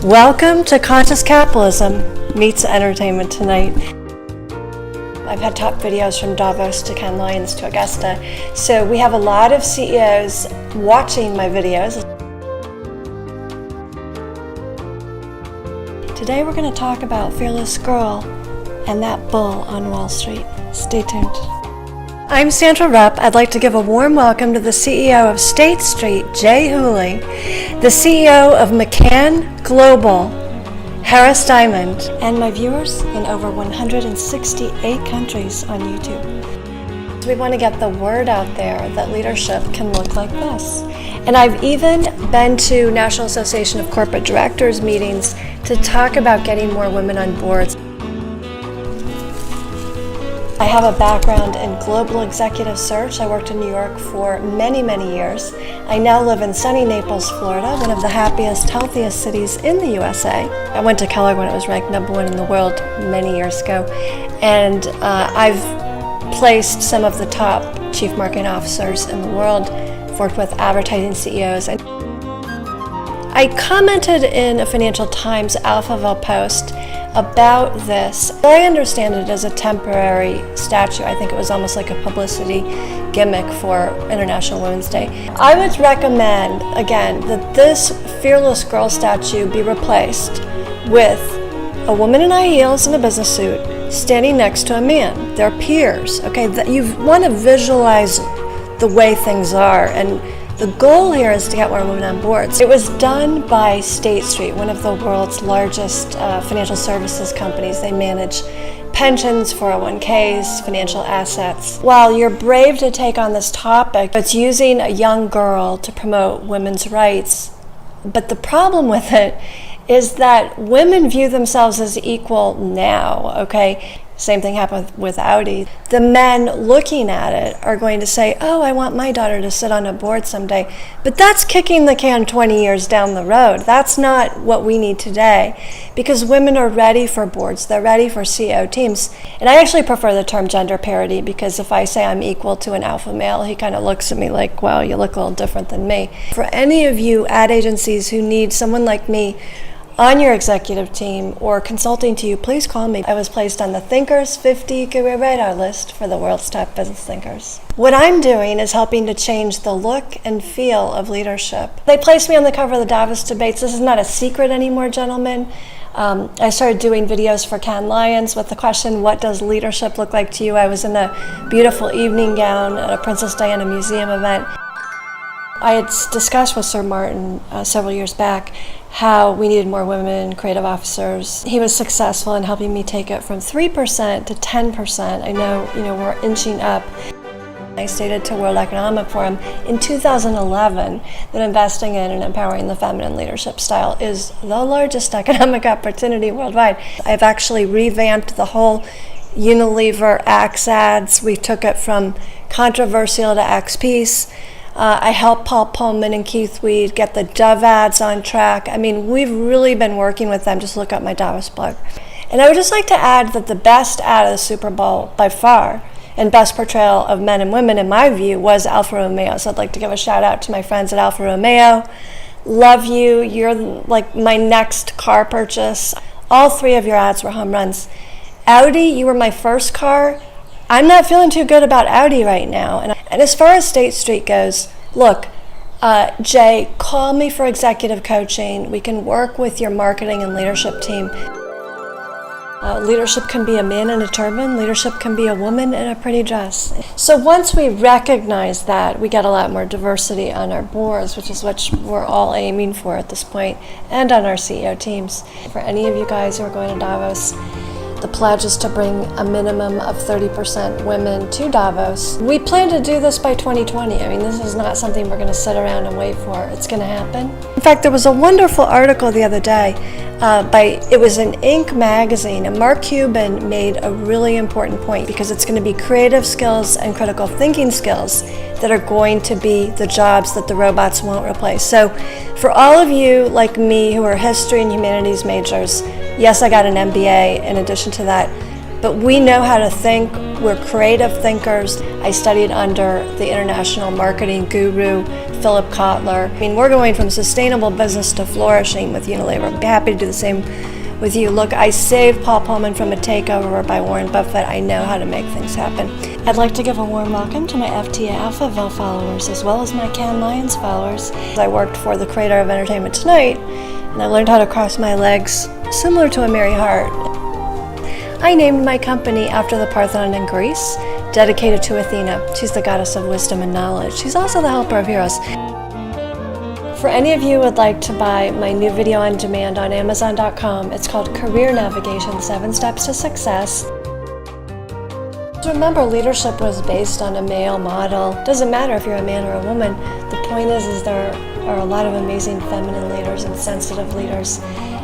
Welcome to Conscious Capitalism Meets Entertainment Tonight. I've had top videos from Davos to Cannes Lions to Augusta, so we have a lot of CEOs watching my videos. Today we're going to talk about Fearless Girl and that bull on Wall Street. Stay tuned. I'm Sandra Rupp. I'd like to give a warm welcome to the CEO of State Street, Jay Hooley, the CEO of McCann Global, Harris Diamond, and my viewers in over 168 countries on YouTube. We want to get the word out there that leadership can look like this. And I've even been to National Association of Corporate Directors meetings to talk about getting more women on boards. I have a background in global executive search. I worked in New York for many, many years. I now live in sunny Naples, Florida, one of the happiest, healthiest cities in the USA. I went to Kellogg when it was ranked #1 in the world many years ago. And I've placed some of the top chief marketing officers in the world, worked with advertising CEOs. I commented in a Financial Times Alphaville post about this. I understand it as a temporary statue. I think it was almost like a publicity gimmick for International Women's Day. I would recommend, again, that this Fearless Girl statue be replaced with a woman in high heels in a business suit standing next to a man. They're peers, okay? You want to visualize the way things are, and the goal here is to get more women on boards. It was done by State Street, one of the world's largest financial services companies. They manage pensions, 401ks, financial assets. While you're brave to take on this topic, it's using a young girl to promote women's rights. But the problem with it is that women view themselves as equal now, okay? Same thing happened with Audi. The men looking at it are going to say, oh, I want my daughter to sit on a board someday. But that's kicking the can 20 years down the road. That's not what we need today, because women are ready for boards. They're ready for CEO teams. And I actually prefer the term gender parity, because if I say I'm equal to an alpha male, he kind of looks at me like, well, you look a little different than me. For any of you ad agencies who need someone like me on your executive team or consulting to you, please call me. I was placed on the Thinkers 50 Career Radar list for the world's top business thinkers. What I'm doing is helping to change the look and feel of leadership. They placed me on the cover of the Davos debates. This is not a secret anymore, gentlemen. I started doing videos for Cannes Lions with the question, what does leadership look like to you? I was in a beautiful evening gown at a Princess Diana Museum event. I had discussed with Sir Martin several years back how we needed more women creative officers. He was successful in helping me take it from 3% to 10%. I know, we're inching up. I stated to World Economic Forum in 2011 that investing in and empowering the feminine leadership style is the largest economic opportunity worldwide. I've actually revamped the whole Unilever Axe ads. We took it from controversial to Axe Peace. I helped Paul Pullman and Keith Weed get the Dove ads on track. I mean, we've really been working with them. Just look up my Davos blog. And I would just like to add that the best ad of the Super Bowl by far, and best portrayal of men and women in my view, was Alfa Romeo. So I'd like to give a shout out to my friends at Alfa Romeo. Love you. You're like my next car purchase. All three of your ads were home runs. Audi, you were my first car. I'm not feeling too good about Audi right now. And as far as State Street goes, look, Jay, call me for executive coaching. We can work with your marketing and leadership team. Leadership can be a man in a turban. Leadership can be a woman in a pretty dress. So once we recognize that, we get a lot more diversity on our boards, which is what we're all aiming for at this point, and on our CEO teams. For any of you guys who are going to Davos, the pledge is to bring a minimum of 30% women to Davos. We plan to do this by 2020. I mean, this is not something we're going to sit around and wait for. It's going to happen. In fact, there was a wonderful article the other day it was in Inc. magazine, and Mark Cuban made a really important point, because it's going to be creative skills and critical thinking skills that are going to be the jobs that the robots won't replace. So for all of you like me who are history and humanities majors, yes, I got an MBA in addition to that, But we know how to think. We're creative thinkers. I studied under the international marketing guru, Philip Kotler. I mean, we're going from sustainable business to flourishing with Unilever. I'd be happy to do the same with you. Look, I saved Paul Pullman from a takeover by Warren Buffett. I know how to make things happen. I'd like to give a warm welcome to my FTA Alphaville followers as well as my Cannes Lions followers. I worked for the creator of Entertainment Tonight, and I learned how to cross my legs similar to a Mary Hart. I named my company after the Parthenon in Greece, dedicated to Athena. She's the goddess of wisdom and knowledge. She's also the helper of heroes. For any of you who would like to buy my new video on demand on Amazon.com, it's called Career Navigation, 7 Steps to Success. Remember, leadership was based on a male model. Doesn't matter if you're a man or a woman. The point is there are a lot of amazing feminine leaders and sensitive leaders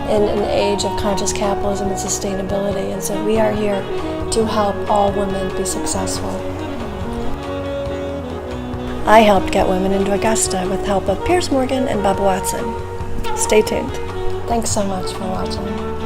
in an age of conscious capitalism and sustainability. And so we are here to help all women be successful. I helped get women into Augusta with help of Piers Morgan and Bubba Watson. Stay tuned. Thanks so much for watching.